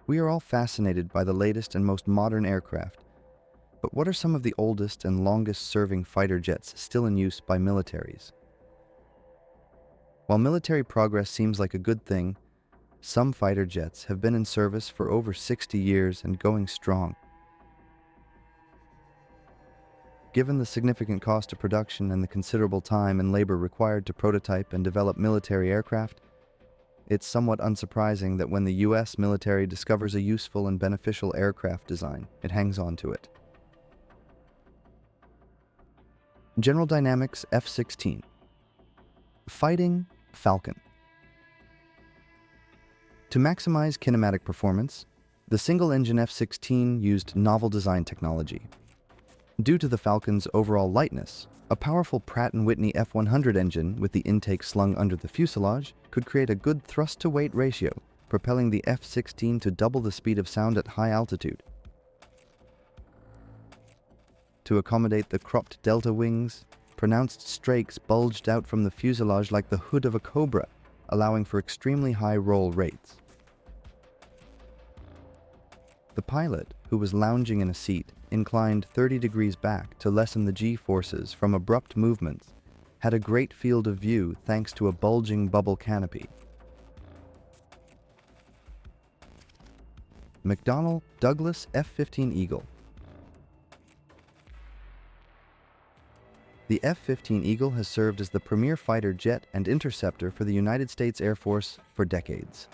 We are all fascinated by the latest and most modern aircraft, but what are some of the oldest and longest-serving fighter jets still in use by militaries? While military progress seems like a good thing, some fighter jets have been in service for over 60 years and going strong. Given the significant cost of production and the considerable time and labor required to prototype and develop military aircraft, it's somewhat unsurprising that when the US military discovers a useful and beneficial aircraft design, it hangs on to it. General Dynamics F-16. Fighting Falcon. To maximize kinematic performance, the single-engine F-16 used novel design technology. Due to the Falcon's overall lightness, a powerful Pratt & Whitney F-100 engine with the intake slung under the fuselage could create a good thrust-to-weight ratio, propelling the F-16 to double the speed of sound at high altitude. To accommodate the cropped delta wings, pronounced strakes bulged out from the fuselage like the hood of a cobra, allowing for extremely high roll rates. The pilot, who was lounging in a seat, inclined 30 degrees back to lessen the G-forces from abrupt movements, had a great field of view thanks to a bulging bubble canopy. McDonnell Douglas F-15 Eagle. The F-15 Eagle has served as the premier fighter jet and interceptor for the United States Air Force for decades.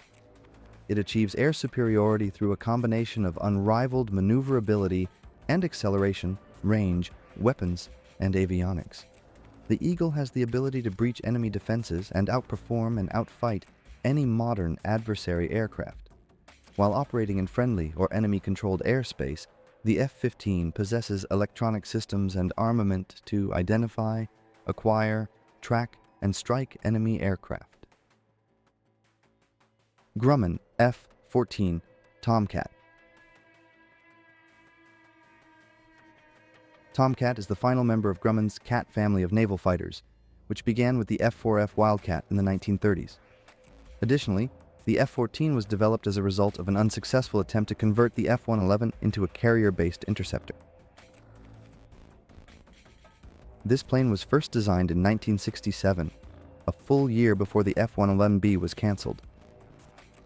It achieves air superiority through a combination of unrivaled maneuverability and acceleration, range, weapons, and avionics. The Eagle has the ability to breach enemy defenses and outperform and outfight any modern adversary aircraft. While operating in friendly or enemy-controlled airspace, the F-15 possesses electronic systems and armament to identify, acquire, track, and strike enemy aircraft. Grumman F-14 Tomcat. Tomcat is the final member of Grumman's Cat family of naval fighters, which began with the F-4F Wildcat in the 1930s. Additionally, the F-14 was developed as a result of an unsuccessful attempt to convert the F-111 into a carrier-based interceptor. This plane was first designed in 1967, a full year before the F-111B was canceled.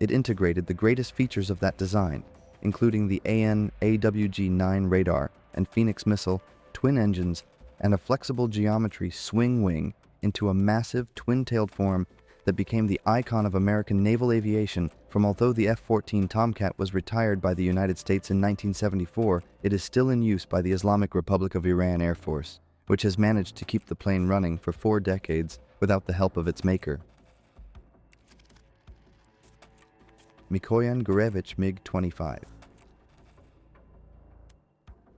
It integrated the greatest features of that design, including the AN/AWG-9 radar and Phoenix missile, twin engines, and a flexible geometry swing wing into a massive twin-tailed form that became the icon of American naval aviation. Although the F-14 Tomcat was retired by the United States in 1974, it is still in use by the Islamic Republic of Iran Air Force, which has managed to keep the plane running for 4 decades without the help of its maker. Mikoyan Gurevich MiG-25.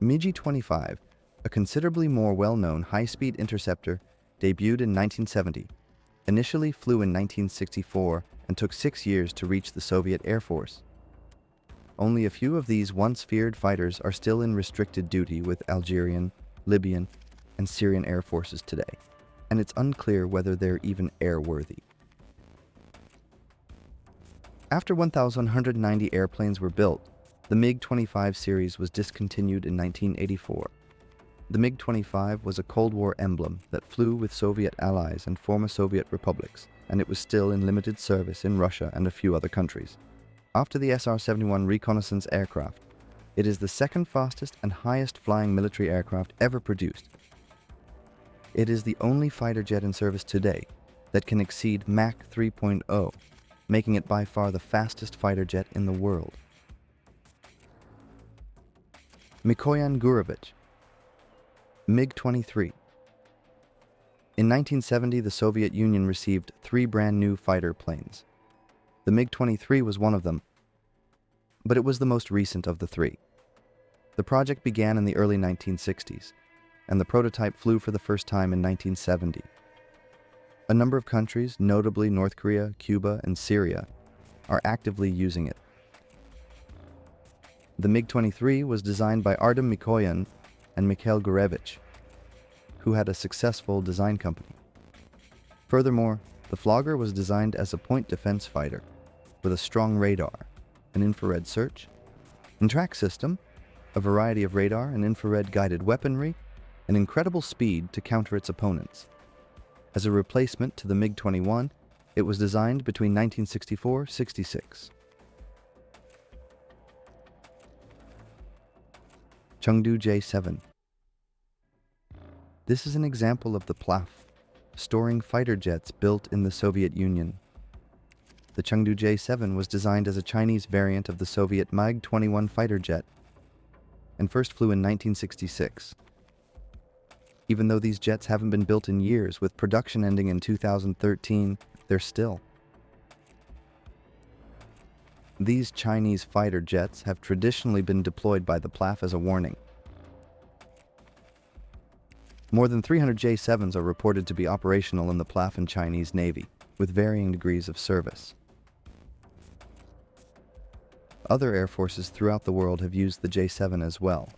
MiG-25, a considerably more well-known high-speed interceptor, debuted in 1970, initially flew in 1964, and took 6 years to reach the Soviet Air Force. Only a few of these once feared fighters are still in restricted duty with Algerian, Libyan, and Syrian air forces today, and it's unclear whether they're even airworthy. After 1,190 airplanes were built, the MiG-25 series was discontinued in 1984. The MiG-25 was a Cold War emblem that flew with Soviet allies and former Soviet republics, and it was still in limited service in Russia and a few other countries. After the SR-71 reconnaissance aircraft, it is the second fastest and highest flying military aircraft ever produced. It is the only fighter jet in service today that can exceed Mach 3.0, making it by far the fastest fighter jet in the world. Mikoyan Gurevich. MiG-23. In 1970, the Soviet Union received 3 brand new fighter planes. The MiG-23 was one of them, but it was the most recent of the 3. The project began in the early 1960s, and the prototype flew for the first time in 1970. A number of countries, notably North Korea, Cuba, and Syria, are actively using it. The MiG-23 was designed by Artem Mikoyan and Mikhail Gurevich, who had a successful design company. Furthermore, the Flogger was designed as a point defense fighter with a strong radar, an infrared search, and track system, a variety of radar and infrared-guided weaponry, and incredible speed to counter its opponents. As a replacement to the MiG-21, it was designed between 1964-66. Chengdu J-7. This is an example of the PLAF, storing fighter jets built in the Soviet Union. The Chengdu J-7 was designed as a Chinese variant of the Soviet MiG-21 fighter jet and first flew in 1966. Even though these jets haven't been built in years, with production ending in 2013, they're still. These Chinese fighter jets have traditionally been deployed by the PLAF as a warning. More than 300 J-7s are reported to be operational in the PLAF and Chinese Navy, with varying degrees of service. Other air forces throughout the world have used the J-7 as well.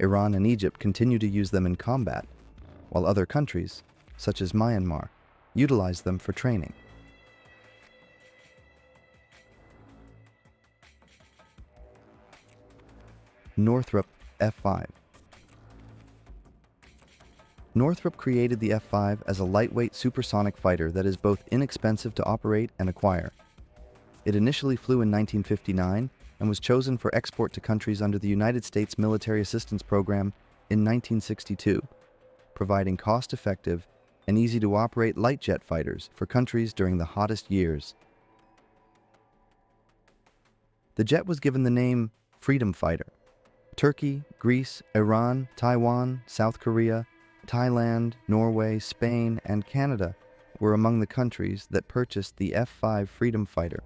Iran and Egypt continue to use them in combat, while other countries, such as Myanmar, utilize them for training. Northrop F-5. Northrop created the F-5 as a lightweight supersonic fighter that is both inexpensive to operate and acquire. It initially flew in 1959 and was chosen for export to countries under the United States Military Assistance Program in 1962, providing cost-effective and easy-to-operate light jet fighters for countries during the hottest years. The jet was given the name Freedom Fighter. Turkey, Greece, Iran, Taiwan, South Korea, Thailand, Norway, Spain, and Canada were among the countries that purchased the F-5 Freedom Fighter.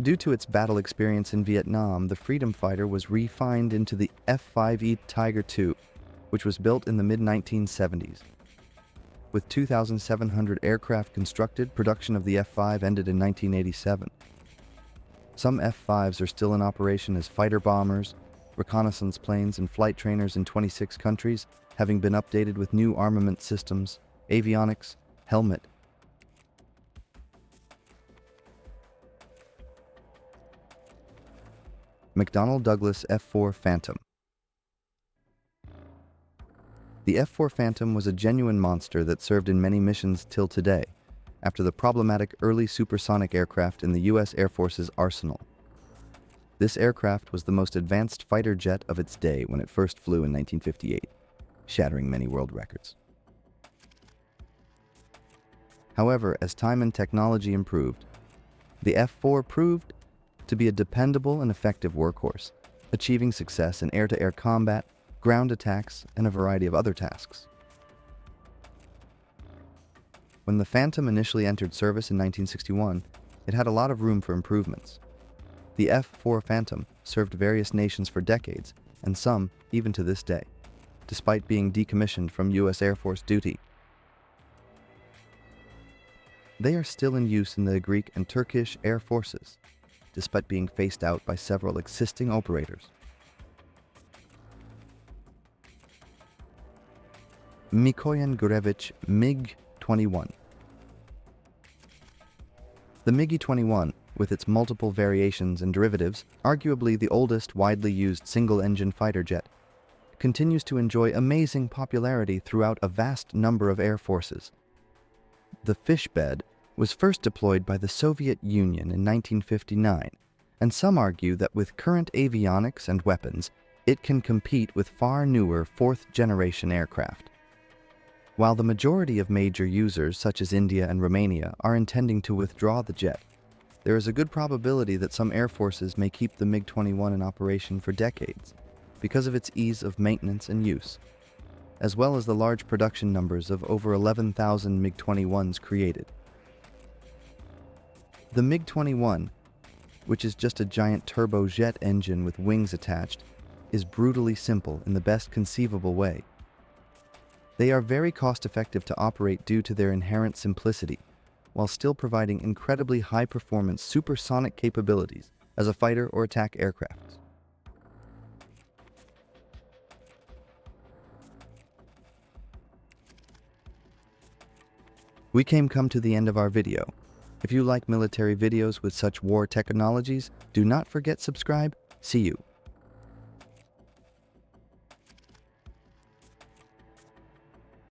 Due to its battle experience in Vietnam, the Freedom Fighter was refined into the F-5E Tiger II, which was built in the mid-1970s. With 2,700 aircraft constructed, production of the F-5 ended in 1987. Some F-5s are still in operation as fighter bombers, reconnaissance planes, and flight trainers in 26 countries, having been updated with new armament systems, avionics, helmet. McDonnell Douglas F-4 Phantom. The F-4 Phantom was a genuine monster that served in many missions till today, after the problematic early supersonic aircraft in the U.S. Air Force's arsenal. This aircraft was the most advanced fighter jet of its day when it first flew in 1958, shattering many world records. However, as time and technology improved, the F-4 proved to be a dependable and effective workhorse, achieving success in air-to-air combat, ground attacks, and a variety of other tasks. When the Phantom initially entered service in 1961, it had a lot of room for improvements. The F-4 Phantom served various nations for decades, and some even to this day, despite being decommissioned from U.S. Air Force duty. They are still in use in the Greek and Turkish air forces, despite being phased out by several existing operators. Mikoyan Gurevich MiG-21. The MiG-21, with its multiple variations and derivatives, arguably the oldest widely used single-engine fighter jet, continues to enjoy amazing popularity throughout a vast number of air forces. The fish bed was first deployed by the Soviet Union in 1959, and some argue that with current avionics and weapons, it can compete with far newer fourth-generation aircraft. While the majority of major users, such as India and Romania, are intending to withdraw the jet, there is a good probability that some air forces may keep the MiG-21 in operation for decades because of its ease of maintenance and use, as well as the large production numbers of over 11,000 MiG-21s created. The MiG-21, which is just a giant turbojet engine with wings attached, is brutally simple in the best conceivable way. They are very cost-effective to operate due to their inherent simplicity, while still providing incredibly high-performance supersonic capabilities as a fighter or attack aircraft. We come to the end of our video. If you like military videos with such war technologies, do not forget subscribe. See you.